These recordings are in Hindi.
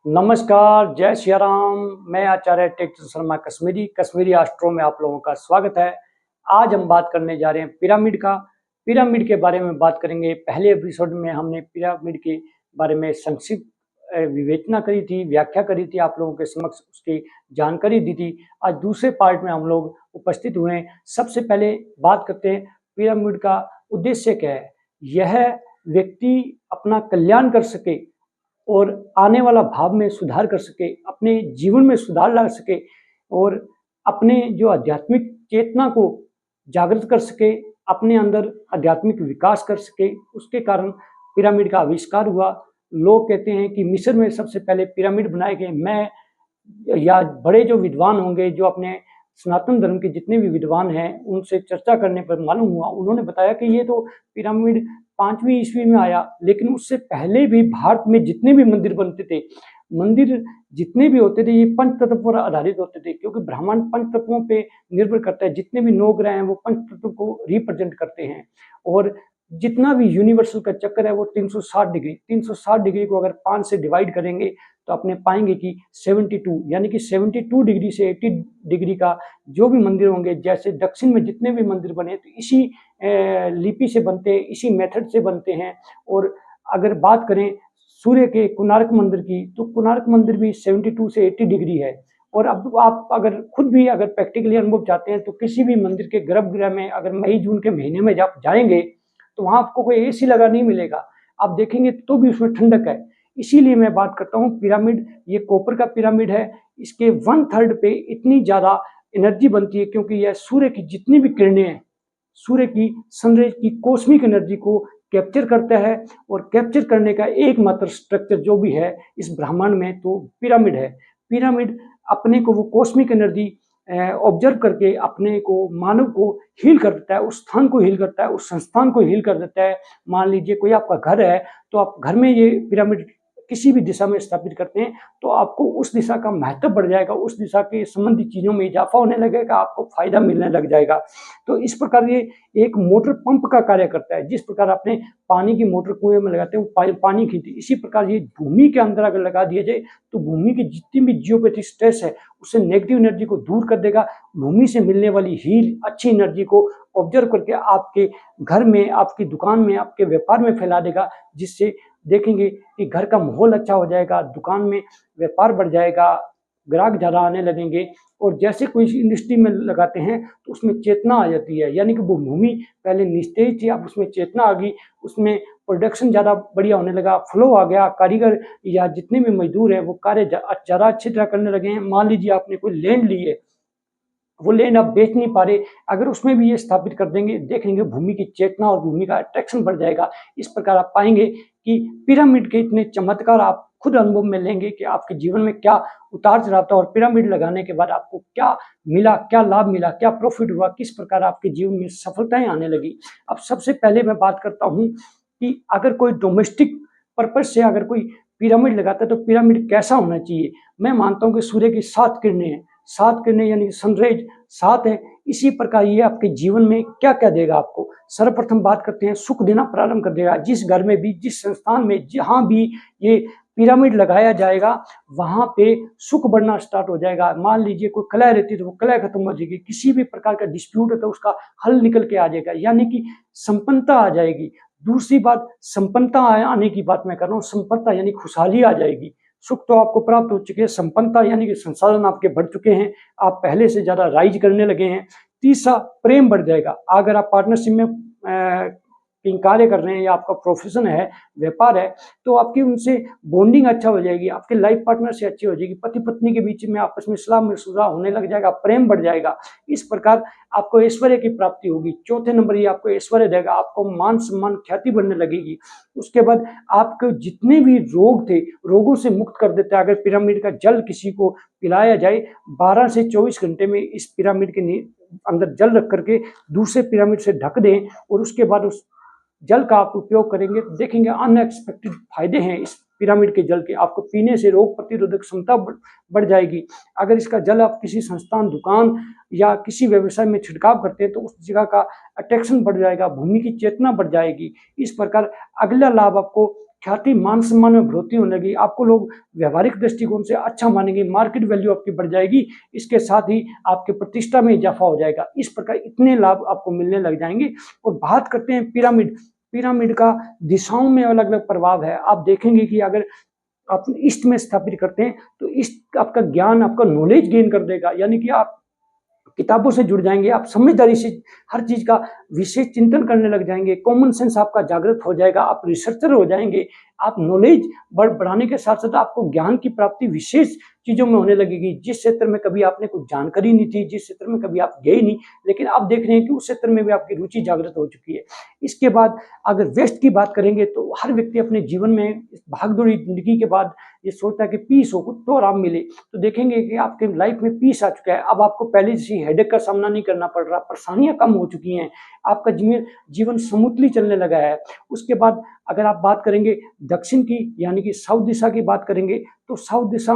नमस्कार, जय सिया राम। मैं आचार्य टेक शर्मा कश्मीरी एस्ट्रो में आप लोगों का स्वागत है। आज हम बात करने जा रहे हैं पिरामिड का। पिरामिड के बारे में बात करेंगे। पहले एपिसोड में हमने पिरामिड के बारे में संक्षिप्त विवेचना करी थी, व्याख्या करी थी, आप लोगों के समक्ष उसकी जानकारी दी थी। आज दूसरे पार्ट में हम लोग उपस्थित हुए हैं। सबसे पहले बात करते हैं पिरामिड का उद्देश्य क्या है। यह व्यक्ति अपना कल्याण कर सके और आने वाला भाव में सुधार कर सके, अपने जीवन में सुधार ला सके और अपने जो आध्यात्मिक चेतना को जागृत कर सके, अपने अंदर आध्यात्मिक विकास कर सके, उसके कारण पिरामिड का आविष्कार हुआ। लोग कहते हैं कि मिस्र में सबसे पहले पिरामिड बनाए गए। मैं या बड़े जो विद्वान होंगे, जो अपने सनातन धर्म के जितने भी विद्वान हैं, उनसे चर्चा करने पर मालूम हुआ, उन्होंने बताया कि ये तो पिरामिड 5वीं ईस्वी में आया, लेकिन उससे पहले भी भारत में जितने भी मंदिर बनते थे, मंदिर जितने भी होते थे, ये पंच तत्व पर आधारित होते थे, क्योंकि ब्रह्मांड पंच तत्वों पे निर्भर करता है। जितने भी 9 ग्रह हैं वो पंच तत्व को रिप्रेजेंट करते हैं और जितना भी यूनिवर्सल का चक्कर है वो 360 डिग्री को अगर 5 से डिवाइड करेंगे तो अपने पाएंगे कि 72 यानी कि 72 डिग्री से 80 डिग्री का जो भी मंदिर होंगे, जैसे दक्षिण में जितने भी मंदिर बने तो इसी लिपि से बनते हैं, इसी मेथड से बनते हैं। और अगर बात करें सूर्य के कोणार्क मंदिर की, तो कोणार्क मंदिर भी 72 से 80 डिग्री है। और अब आप अगर खुद भी अगर प्रैक्टिकली अनुभव चाहते हैं तो किसी भी मंदिर के गर्भगृह में अगर मई जून के महीने में जब जाएंगे तो वहां आपको कोई एसी लगा नहीं मिलेगा। आप देखेंगे तो भी उसमें ठंडक है। इसीलिए मैं बात करता हूँ पिरामिड, ये कॉपर का पिरामिड है। इसके 1/3 पे इतनी ज्यादा एनर्जी बनती है क्योंकि यह सूर्य की जितनी भी किरणें हैं, सूर्य की सनरेज की कॉस्मिक एनर्जी को कैप्चर करता है। और कैप्चर करने का एकमात्र स्ट्रक्चर जो भी है इस ब्रह्मांड में तो पिरामिड है। पिरामिड अपने को वो कॉस्मिक एनर्जी ऑब्जर्व करके अपने को, मानव को हील कर देता है, उस स्थान को हील करता है, उस संस्थान को हील कर देता है। मान लीजिए कोई आपका घर है तो आप घर में ये पिरामिड किसी भी दिशा में स्थापित करते हैं तो आपको उस दिशा का महत्व बढ़ जाएगा, उस दिशा के संबंधी चीजों में इजाफा होने लगेगा, आपको फायदा मिलने लग जाएगा। तो इस प्रकार ये एक मोटर पंप का कार्य करता है। जिस प्रकार आपने पानी की मोटर कुएं में लगाते हैं वो पानी खींचती, इसी प्रकार ये भूमि के अंदर अगर लगा दिया जाए तो भूमि की जितनी भी जियोपैथिक स्ट्रेस है उससे नेगेटिव एनर्जी को दूर कर देगा। भूमि से मिलने वाली हील अच्छी एनर्जी को ऑब्जर्व करके आपके घर में, आपकी दुकान में, आपके व्यापार में फैला देगा, जिससे देखेंगे कि घर का माहौल अच्छा हो जाएगा, दुकान में व्यापार बढ़ जाएगा, ग्राहक ज्यादा आने लगेंगे। और जैसे कोई इंडस्ट्री में लगाते हैं तो उसमें चेतना आ जाती है, यानी कि वो भूमि पहले निस्तेज थी, अब उसमें चेतना आ गई, उसमें प्रोडक्शन ज्यादा बढ़िया होने लगा, फ्लो आ गया, कारीगर या जितने भी मजदूर हैं वो कार्य ज्यादा अच्छी तरह करने लगे हैं। मान लीजिए आपने कोई लैंड ली है, वो लैंड आप बेच नहीं पा रहे, अगर उसमें भी ये स्थापित कर देंगे, देखेंगे भूमि की चेतना और भूमि का अट्रैक्शन बढ़ जाएगा। इस प्रकार आप पाएंगे कि पिरामिड के इतने चमत्कार आप खुद अनुभव में लेंगे कि आपके जीवन में क्या उतार चढ़ाव था और पिरामिड लगाने के बाद आपको क्या मिला, क्या लाभ मिला, क्या प्रॉफिट हुआ, किस प्रकार आपके जीवन में सफलताएं आने लगी। अब सबसे पहले मैं बात करता हूँ कि अगर कोई डोमेस्टिक पर्पज से अगर कोई पिरामिड लगाता है तो पिरामिड कैसा होना चाहिए। मैं मानता हूँ कि सूर्य की 7 किरणें हैं, 7 किरणें यानी सनरेज 7 है। इसी प्रकार ये आपके जीवन में क्या क्या देगा आपको। सर्वप्रथम बात करते हैं, सुख देना प्रारंभ कर देगा। जिस घर में भी, जिस संस्थान में, जहां भी ये पिरामिड लगाया जाएगा वहां पे सुख बढ़ना स्टार्ट हो जाएगा। मान लीजिए कोई कलह रहती है तो वो कलह खत्म हो जाएगी, किसी भी प्रकार का डिस्प्यूट है तो उसका हल निकल के आ जाएगा, यानी कि संपन्नता आ जाएगी। दूसरी बात, संपन्नता आने की बात मैं कर रहा हूँ, संपन्नता यानी खुशहाली आ जाएगी। सुख तो आपको प्राप्त हो चुके हैं, संपन्नता यानी कि संसाधन आपके बढ़ चुके हैं, आप पहले से ज्यादा राइज करने लगे हैं। तीसरा, प्रेम बढ़ जाएगा। अगर आप पार्टनरशिप में कार्य कर रहे हैं या आपका प्रोफेशन है, व्यापार है, तो आपकी उनसे बॉन्डिंग अच्छा हो जाएगी, आपके लाइफ पार्टनर से अच्छी हो जाएगी, पति पत्नी के बीच में आपस में सलाह मशवरा होने लग जाएगा, प्रेम बढ़ जाएगा। इस प्रकार आपको ऐश्वर्य की प्राप्ति होगी। चौथे नंबर ये आपको ऐश्वर्य देगा, आपको मान सम्मान ख्याति बढ़ने लगेगी। उसके बाद आपको जितने भी रोग थे, रोगों से मुक्त कर देता है। अगर पिरामिड का जल किसी को पिलाया जाए 12 से 24 घंटे में, इस पिरामिड के अंदर जल रख करके दूसरे पिरामिड से ढक दें और उसके बाद उस जल का आप उपयोग करेंगे तो देखेंगे अनएक्सपेक्टेड फायदे हैं इस पिरामिड के जल के। आपको पीने से रोग प्रतिरोधक क्षमता बढ़ जाएगी। अगर इसका जल आप किसी संस्थान, दुकान या किसी व्यवसाय में छिड़काव करते हैं तो उस जगह का अट्रैक्शन बढ़ जाएगा, भूमि की चेतना बढ़ जाएगी। इस प्रकार अगला लाभ आपको ख्याति मान सम्मान में बढ़ोतरी होने लगी, आपको लोग व्यवहारिक दृष्टिकोण से अच्छा मानेंगे, मार्केट वैल्यू आपकी बढ़ जाएगी, इसके साथ ही आपके प्रतिष्ठा में इजाफा हो जाएगा। इस प्रकार इतने लाभ आपको मिलने लग जाएंगे। और बात करते हैं पिरामिड। पिरामिड का दिशाओं में अलग अलग प्रभाव है। आप देखेंगे कि अगर आप ईस्ट में स्थापित करते हैं तो ईस्ट आपका ज्ञान, आपका नॉलेज गेन कर देगा, यानी कि आप किताबों से जुड़ जाएंगे, आप समझदारी से हर चीज का विशेष चिंतन करने लग जाएंगे, कॉमन सेंस आपका जागृत हो जाएगा, आप रिसर्चर हो जाएंगे, आप नॉलेज बढ़ाने के साथ साथ आपको ज्ञान की प्राप्ति विशेष चीजों में होने लगेगी। जिस क्षेत्र में कभी आपने कुछ जानकारी नहीं थी, जिस क्षेत्र में कभी आप गए नहीं, लेकिन आप देख रहे हैं कि उस क्षेत्र में भी आपकी रुचि जागृत हो चुकी है। इसके बाद अगर वेस्ट की बात करेंगे तो हर व्यक्ति अपने जीवन में भागदौड़ी जिंदगी के बाद ये सोचता है कि पीस हो, कुछ तो आराम मिले। तो देखेंगे कि आपके लाइफ में पीस आ चुका है। अब आपको पहले जैसी हेडेक का सामना नहीं करना पड़ रहा, परेशानियां कम हो चुकी हैं, आपका जीवन स्मूथली चलने लगा है। उसके बाद अगर आप बात करेंगे दक्षिण की, यानी कि साउथ दिशा की बात करेंगे, तो साउथ दिशा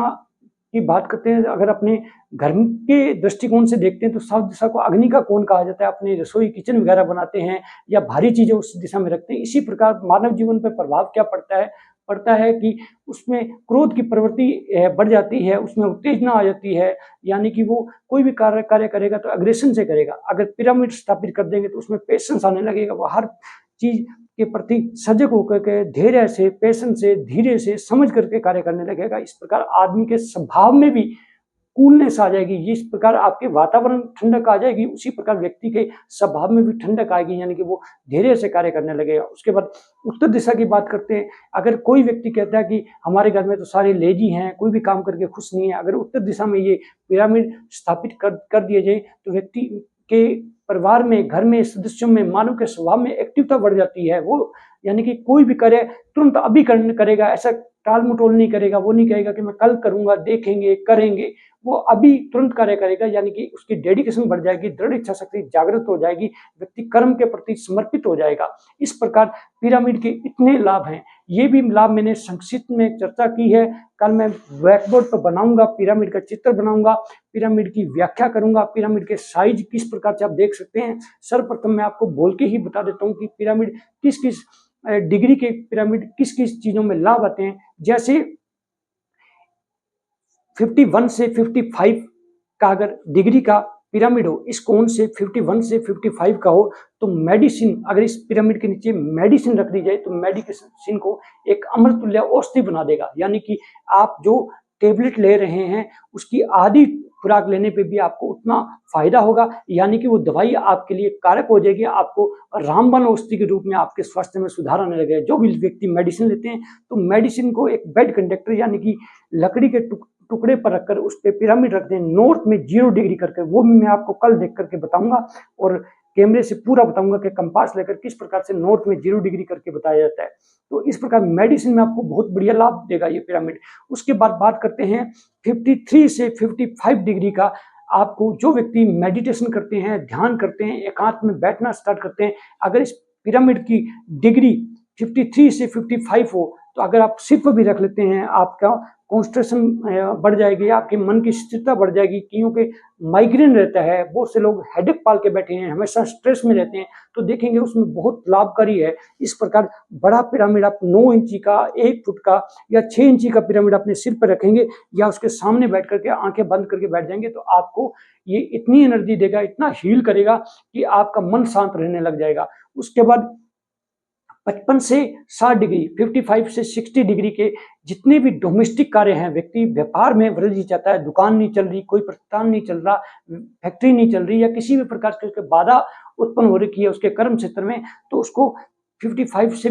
की बात करते हैं, अगर अपने घर के दृष्टिकोण से देखते हैं तो साउथ दिशा को अग्नि का कोण कहा जाता है। अपनी रसोई, किचन वगैरह बनाते हैं या भारी चीजें उस दिशा में रखते हैं। इसी प्रकार मानव जीवन पर प्रभाव क्या पड़ता है कि उसमें क्रोध की प्रवृत्ति बढ़ जाती है, उसमें उत्तेजना आ जाती है, यानी कि वो कोई भी कार्य करेगा तो अग्रेशन से करेगा। अगर पिरामिड स्थापित कर देंगे तो उसमें पेशेंस आने लगेगा, वो हर चीज के प्रति सजग होकर के धैर्य से, पेशेंस से, धीरे से समझ करके कार्य करने लगेगा। इस प्रकार आदमी के स्वभाव में भी कूलनेस आ जाएगी, जिस प्रकार आपके वातावरण ठंडक आ जाएगी उसी प्रकार व्यक्ति के स्वभाव में भी ठंडक आएगी, यानी कि वो धैर्य से कार्य करने लगेगा। उसके बाद उत्तर दिशा की बात करते हैं। अगर कोई व्यक्ति कहता है कि हमारे घर में तो सारे लेजी हैं, कोई भी काम करके खुश नहीं है, अगर उत्तर दिशा में ये पिरामिड स्थापित कर दिए जाए तो व्यक्ति के परिवार में, घर में, सदस्यों में, मानव के स्वभाव में एक्टिवता बढ़ जाती है। वो यानी कि कोई भी कार्य तुरंत अभी करेगा, ऐसा टाल मटोल नहीं करेगा। वो नहीं कहेगा कि मैं कल करूंगा, देखेंगे, करेंगे, वो अभी तुरंत कार्य करेगा, यानी कि उसकी डेडिकेशन बढ़ जाएगी, दृढ़ इच्छा शक्ति जागृत हो जाएगी, व्यक्ति कर्म के प्रति समर्पित हो जाएगा। इस प्रकार पिरामिड के इतने लाभ हैं। ये भी लाभ मैंने संक्षिप्त में चर्चा की है। कल मैं ब्लैक बोर्ड पर बनाऊंगा, पिरामिड का चित्र बनाऊंगा, पिरामिड की व्याख्या करूंगा, पिरामिड के साइज किस प्रकार से आप देख सकते हैं। सर्वप्रथम मैं आपको बोल के ही बता देता हूँ कि पिरामिड किस किस डिग्री के पिरामिड किस किस चीजों में लाभ आते हैं। जैसे 51 से 55 का अगर डिग्री का पिरामिड हो, इस कोण से 51 से 55 का हो, तो मेडिसिन, अगर इस पिरामिड के नीचे मेडिसिन रख दी जाए तो मेडिसिन को एक अमृतुल्य औषधि बना देगा। यानी कि आप जो टेबलेट ले रहे हैं उसकी आधी खुराक लेने पे भी आपको उतना फायदा होगा, यानी कि वो दवाई आपके लिए कारक हो जाएगी, आपको रामबाण औषधि के रूप में आपके स्वास्थ्य में सुधार आने लगेगा। जो भी व्यक्ति मेडिसिन लेते हैं तो मेडिसिन को एक बेड कंडक्टर, यानी कि लकड़ी के टुकड़े पर रखकर उस पर पिरामिड रख दें, नॉर्थ में 0 डिग्री करके, वो भी मैं आपको कल देख करके बताऊंगा और कैमरे से पूरा बताऊंगा कि कंपास लेकर किस प्रकार से नॉर्थ में 0 डिग्री करके बताया जाता है। तो इस प्रकार मेडिसिन में आपको बहुत बढ़िया लाभ देगा ये पिरामिड। उसके बाद बात करते हैं 53 से 55 डिग्री का। आपको जो व्यक्ति मेडिटेशन करते हैं, ध्यान करते हैं, एकांत में बैठना स्टार्ट करते हैं, अगर इस पिरामिड की डिग्री 53 से 55 हो तो अगर आप सिर्फ भी रख लेते हैं, आपका कॉन्सेंट्रेशन बढ़ जाएगी, आपके मन की स्थिरता बढ़ जाएगी। क्योंकि माइग्रेन रहता है, बहुत से लोग हेडेक पाल के बैठे हैं, हमेशा स्ट्रेस में रहते हैं, तो देखेंगे उसमें बहुत लाभकारी है। इस प्रकार बड़ा पिरामिड आप 9 इंची का, 1 फुट का या 6 इंची का पिरामिड अपने सिर पर रखेंगे या उसके सामने बैठ करके आंखें बंद करके बैठ जाएंगे तो आपको ये इतनी एनर्जी देगा, इतना हील करेगा कि आपका मन शांत रहने लग जाएगा। उसके बाद 55 से 60 डिग्री, 55 से 60 डिग्री के जितने भी डोमेस्टिक कार्य हैं, व्यक्ति व्यापार में वृद्धि चाहता है, दुकान नहीं चल रही, कोई प्रतिष्ठान नहीं चल रहा, फैक्ट्री नहीं चल रही या किसी भी प्रकार की उसके बाधा उत्पन्न हो रही है उसके कर्म क्षेत्र में, तो उसको 55 से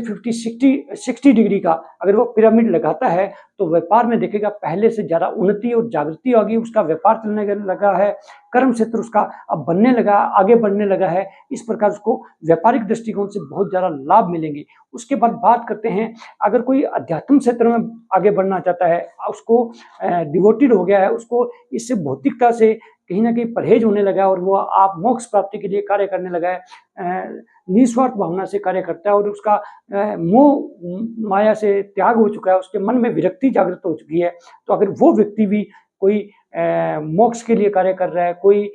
60 डिग्री का अगर वो पिरामिड लगाता है तो व्यापार में देखेगा पहले से ज्यादा उन्नति और जागृति होगी, उसका व्यापार चलने लगा है, कर्म क्षेत्र उसका अब बनने लगा, आगे बढ़ने लगा है। इस प्रकार उसको व्यापारिक दृष्टिकोण से बहुत ज्यादा लाभ मिलेंगे। उसके बाद बात करते हैं, अगर कोई अध्यात्म क्षेत्र में आगे बढ़ना चाहता है, उसको डिवोटेड हो गया है, उसको इससे भौतिकता से कहीं ना कहीं परहेज होने लगा है और वो आप मोक्ष प्राप्ति के लिए कार्य करने लगा है, निस्वार्थ भावना से कार्य करता है और उसका मोह माया से त्याग हो चुका है, उसके मन में विरक्ति जागृत हो चुकी है, तो अगर वो व्यक्ति भी कोई मोक्ष के लिए कार्य कर रहा है, कोई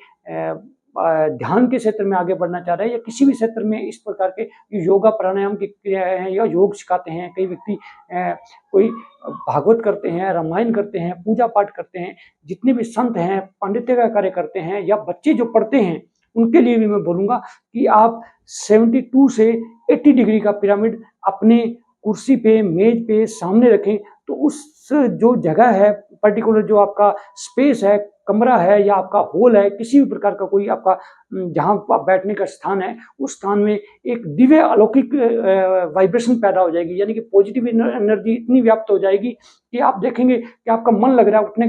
ध्यान के क्षेत्र में आगे बढ़ना चाह रहे हैं या किसी भी क्षेत्र में इस प्रकार के योगा प्राणायाम की क्रियाएं हैं या योग सिखाते हैं, कई व्यक्ति कोई भागवत करते हैं, रामायण करते हैं, पूजा पाठ करते हैं, जितने भी संत हैं, पंडित्य का कार्य करते हैं या बच्चे जो पढ़ते हैं, उनके लिए भी मैं बोलूँगा कि आप 72 से 80 डिग्री का पिरामिड अपने कुर्सी पे, मेज पे सामने रखें, तो उस जो जगह है, पर्टिकुलर जो आपका स्पेस है, कमरा है या आपका हॉल है, किसी भी प्रकार का कोई आपका जहाँ आप बैठने का स्थान है, उस स्थान में एक दिव्य अलौकिक वाइब्रेशन पैदा हो जाएगी, यानी कि पॉजिटिव एनर्जी इतनी व्याप्त हो जाएगी कि आप देखेंगे कि आपका मन लग रहा है, उठने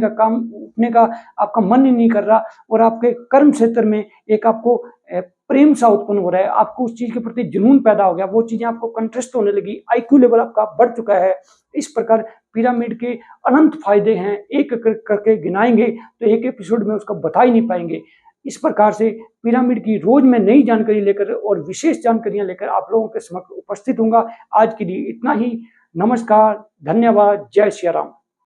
का आपका मन ही नहीं कर रहा, और आपके कर्म क्षेत्र में एक आपको प्रेम सा उत्पन्न हो रहा है, आपको उस चीज के प्रति जुनून पैदा हो गया, वो चीजें आपको कंट्रेस्ट होने लगी, IQ लेवल आपका बढ़ चुका है। इस प्रकार पिरामिड के अनंत फायदे हैं, एक करके गिनाएंगे तो एक एपिसोड में उसका बता ही नहीं पाएंगे। इस प्रकार से पिरामिड की रोज मैं नई जानकारी लेकर और विशेष जानकारियां लेकर आप लोगों के समक्ष उपस्थित होऊंगा। आज के लिए इतना ही। नमस्कार, धन्यवाद, जय श्री राम।